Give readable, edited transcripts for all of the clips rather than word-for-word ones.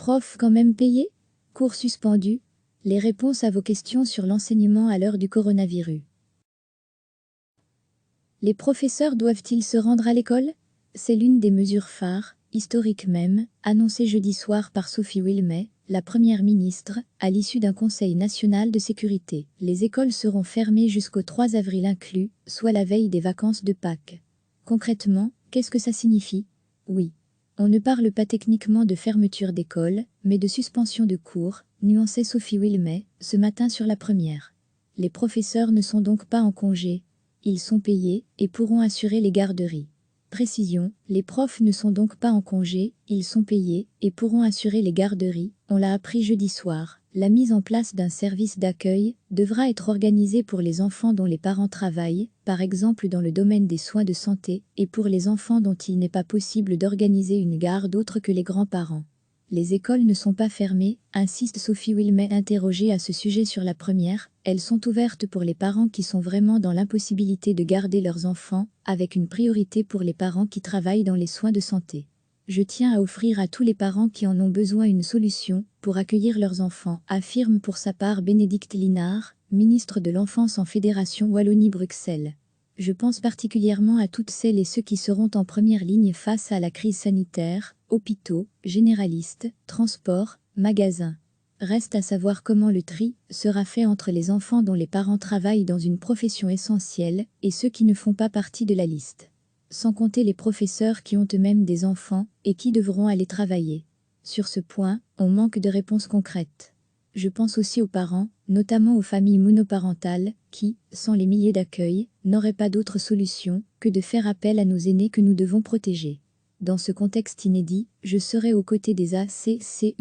profs quand même payés? Cours suspendus? Les réponses à vos questions sur l'enseignement à l'heure du coronavirus. Les professeurs doivent-ils se rendre à l'école? C'est l'une des mesures phares, historiques même, annoncées jeudi soir par Sophie Wilmès, la première ministre, à l'issue d'un conseil national de sécurité. Les écoles seront fermées jusqu'au 3 avril inclus, soit la veille des vacances de Pâques. Concrètement, qu'est-ce que ça signifie? Oui. On ne parle pas techniquement de fermeture d'école, mais de suspension de cours, nuançait Sophie Wilmès, ce matin sur la première. Les professeurs ne sont donc pas en congé. Ils sont payés et pourront assurer les garderies. Précision, les profs ne sont donc pas en congé, ils sont payés et pourront assurer les garderies, on l'a appris jeudi soir. La mise en place d'un service d'accueil devra être organisée pour les enfants dont les parents travaillent, par exemple dans le domaine des soins de santé, et pour les enfants dont il n'est pas possible d'organiser une garde autre que les grands-parents. Les écoles ne sont pas fermées, insiste Sophie Wilmès interrogée à ce sujet sur la première, elles sont ouvertes pour les parents qui sont vraiment dans l'impossibilité de garder leurs enfants, avec une priorité pour les parents qui travaillent dans les soins de santé. Je tiens à offrir à tous les parents qui en ont besoin une solution pour accueillir leurs enfants, affirme pour sa part Bénédicte Linard, ministre de l'Enfance en Fédération Wallonie-Bruxelles. Je pense particulièrement à toutes celles et ceux qui seront en première ligne face à la crise sanitaire, hôpitaux, généralistes, transports, magasins. Reste à savoir comment le tri sera fait entre les enfants dont les parents travaillent dans une profession essentielle et ceux qui ne font pas partie de la liste. Sans compter les professeurs qui ont eux-mêmes des enfants et qui devront aller travailler. Sur ce point, on manque de réponses concrètes. Je pense aussi aux parents, notamment aux familles monoparentales, qui, sans les milliers d'accueils, n'auraient pas d'autre solution que de faire appel à nos aînés que nous devons protéger. Dans ce contexte inédit, je serai aux côtés des ACCUEILLANT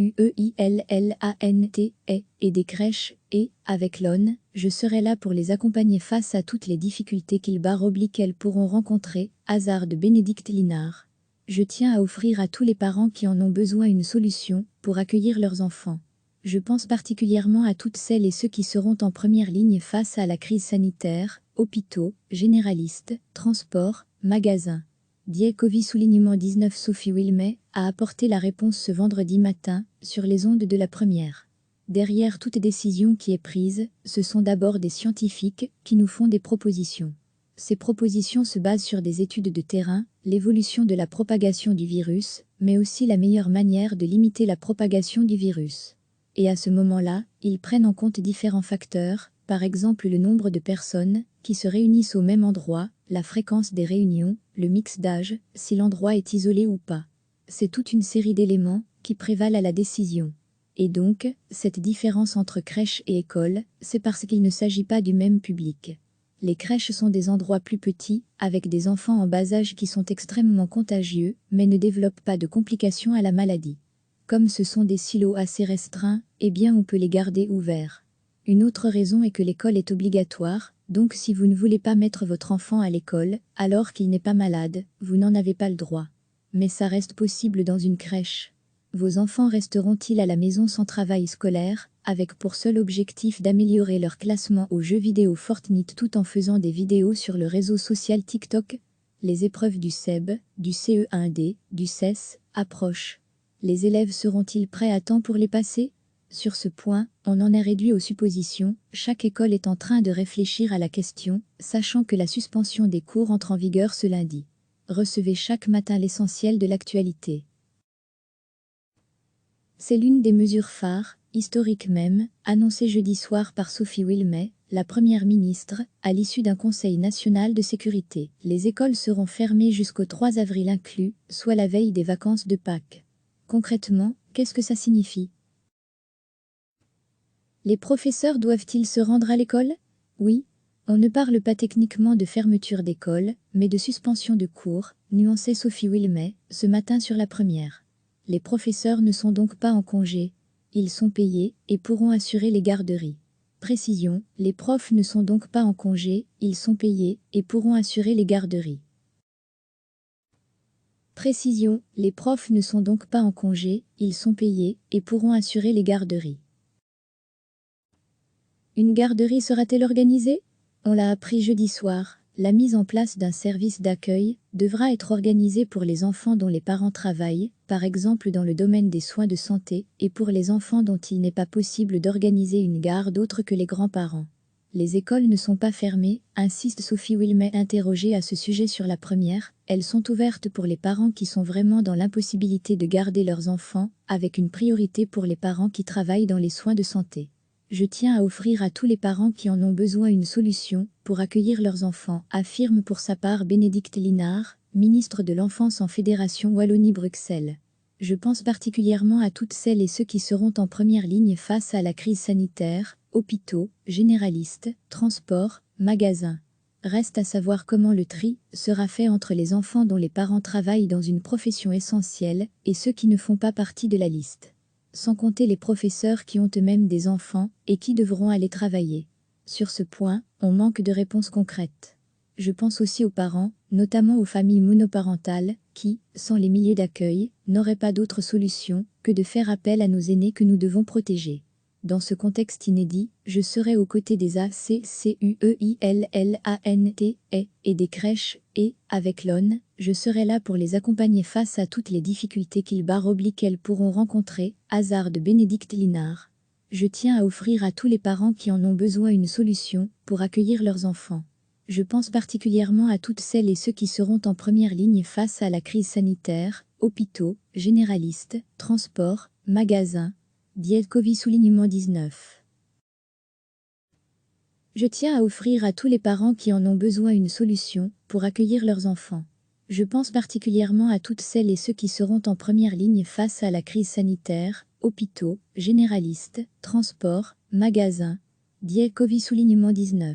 et des crèches et, avec l'ONE, je serai là pour les accompagner face à toutes les difficultés qu'elles pourront rencontrer, hasarde Bénédicte Linard. Je tiens à offrir à tous les parents qui en ont besoin une solution pour accueillir leurs enfants. Je pense particulièrement à toutes celles et ceux qui seront en première ligne face à la crise sanitaire, hôpitaux, généralistes, transports, magasins. Diekovi soulignement 19 Sophie Wilmès a apporté la réponse ce vendredi matin, sur les ondes de la première. Derrière toute décision qui est prise, ce sont d'abord des scientifiques qui nous font des propositions. Ces propositions se basent sur des études de terrain, l'évolution de la propagation du virus, mais aussi la meilleure manière de limiter la propagation du virus. Et à ce moment-là, ils prennent en compte différents facteurs, par exemple le nombre de personnes qui se réunissent au même endroit, la fréquence des réunions, le mix d'âge, si l'endroit est isolé ou pas. C'est toute une série d'éléments qui prévalent à la décision. Et donc, cette différence entre crèche et école, c'est parce qu'il ne s'agit pas du même public. Les crèches sont des endroits plus petits, avec des enfants en bas âge qui sont extrêmement contagieux, mais ne développent pas de complications à la maladie. Comme ce sont des silos assez restreints, eh bien on peut les garder ouverts. Une autre raison est que l'école est obligatoire, donc si vous ne voulez pas mettre votre enfant à l'école, alors qu'il n'est pas malade, vous n'en avez pas le droit. Mais ça reste possible dans une crèche. Vos enfants resteront-ils à la maison sans travail scolaire, avec pour seul objectif d'améliorer leur classement aux jeux vidéo Fortnite tout en faisant des vidéos sur le réseau social TikTok? Les épreuves du SEB, du CE1D, du CES, approchent. Les élèves seront-ils prêts à temps pour les passer? Sur ce point, on en est réduit aux suppositions, chaque école est en train de réfléchir à la question, sachant que la suspension des cours entre en vigueur ce lundi. Recevez chaque matin l'essentiel de l'actualité. C'est l'une des mesures phares, historiques même, annoncées jeudi soir par Sophie Wilmès, la première ministre, à l'issue d'un conseil national de sécurité. Les écoles seront fermées jusqu'au 3 avril inclus, soit la veille des vacances de Pâques. Concrètement, qu'est-ce que ça signifie? Les professeurs doivent-ils se rendre à l'école? Oui. On ne parle pas techniquement de fermeture d'école, mais de suspension de cours, nuançait Sophie Wilmès, ce matin sur la première. Les professeurs ne sont donc pas en congé. Ils sont payés et pourront assurer les garderies. Précision, les profs ne sont donc pas en congé, ils sont payés et pourront assurer les garderies. Précision, les profs ne sont donc pas en congé, ils sont payés et pourront assurer les garderies. Une garderie sera-t-elle organisée? On l'a appris jeudi soir. La mise en place d'un service d'accueil devra être organisée pour les enfants dont les parents travaillent, par exemple dans le domaine des soins de santé, et pour les enfants dont il n'est pas possible d'organiser une garde autre que les grands-parents. Les écoles ne sont pas fermées, insiste Sophie Wilmay interrogée à ce sujet sur la première, elles sont ouvertes pour les parents qui sont vraiment dans l'impossibilité de garder leurs enfants, avec une priorité pour les parents qui travaillent dans les soins de santé. Je tiens à offrir à tous les parents qui en ont besoin une solution pour accueillir leurs enfants, affirme pour sa part Bénédicte Linard, ministre de l'Enfance en Fédération Wallonie-Bruxelles. Je pense particulièrement à toutes celles et ceux qui seront en première ligne face à la crise sanitaire, hôpitaux, généralistes, transports, magasins. Reste à savoir comment le tri sera fait entre les enfants dont les parents travaillent dans une profession essentielle et ceux qui ne font pas partie de la liste. Sans compter les professeurs qui ont eux-mêmes des enfants et qui devront aller travailler. Sur ce point, on manque de réponses concrètes. Je pense aussi aux parents, notamment aux familles monoparentales, qui, sans les milieux d'accueil, n'auraient pas d'autre solution que de faire appel à nos aînés que nous devons protéger. Dans ce contexte inédit, je serai aux côtés des ACCUEILLANT et des crèches et, avec l'ONN, je serai là pour les accompagner face à toutes les difficultés qu'elles pourront rencontrer, hasard de Bénédicte Linard. Je tiens à offrir à tous les parents qui en ont besoin une solution pour accueillir leurs enfants. Je pense particulièrement à toutes celles et ceux qui seront en première ligne face à la crise sanitaire, hôpitaux, généralistes, transports, magasins. Covid-19. Je tiens à offrir à tous les parents qui en ont besoin une solution pour accueillir leurs enfants. Je pense particulièrement à toutes celles et ceux qui seront en première ligne face à la crise sanitaire, hôpitaux, généralistes, transports, magasins. Covid-19.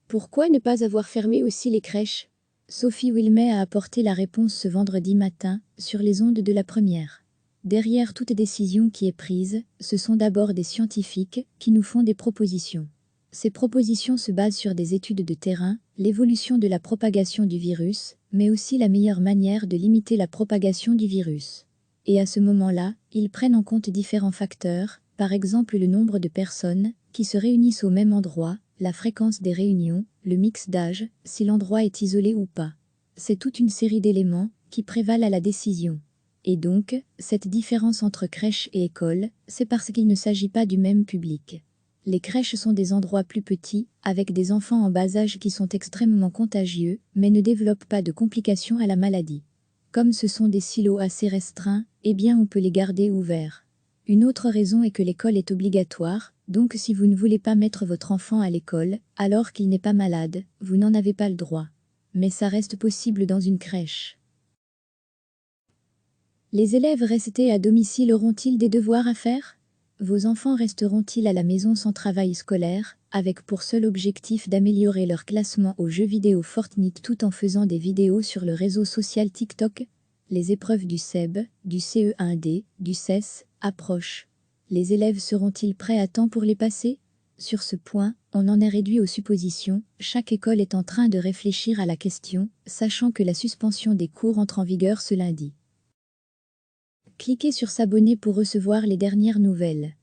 Pourquoi ne pas avoir fermé aussi les crèches? Sophie Wilmay a apporté la réponse ce vendredi matin, sur les ondes de la première. Derrière toute décision qui est prise, ce sont d'abord des scientifiques qui nous font des propositions. Ces propositions se basent sur des études de terrain, l'évolution de la propagation du virus, mais aussi la meilleure manière de limiter la propagation du virus. Et à ce moment-là, ils prennent en compte différents facteurs, par exemple le nombre de personnes qui se réunissent au même endroit, la fréquence des réunions, le mix d'âge, si l'endroit est isolé ou pas. C'est toute une série d'éléments qui prévalent à la décision. Et donc, cette différence entre crèche et école, c'est parce qu'il ne s'agit pas du même public. Les crèches sont des endroits plus petits, avec des enfants en bas âge qui sont extrêmement contagieux, mais ne développent pas de complications à la maladie. Comme ce sont des silos assez restreints, eh bien on peut les garder ouverts. Une autre raison est que l'école est obligatoire, donc si vous ne voulez pas mettre votre enfant à l'école, alors qu'il n'est pas malade, vous n'en avez pas le droit. Mais ça reste possible dans une crèche. Les élèves restés à domicile auront-ils des devoirs à faire? Vos enfants resteront-ils à la maison sans travail scolaire, avec pour seul objectif d'améliorer leur classement aux jeux vidéo Fortnite tout en faisant des vidéos sur le réseau social TikTok? Les épreuves du SEB, du CE1D, du CES, approchent. Les élèves seront-ils prêts à temps pour les passer? Sur ce point, on en est réduit aux suppositions, chaque école est en train de réfléchir à la question, sachant que la suspension des cours entre en vigueur ce lundi. Cliquez sur s'abonner pour recevoir les dernières nouvelles.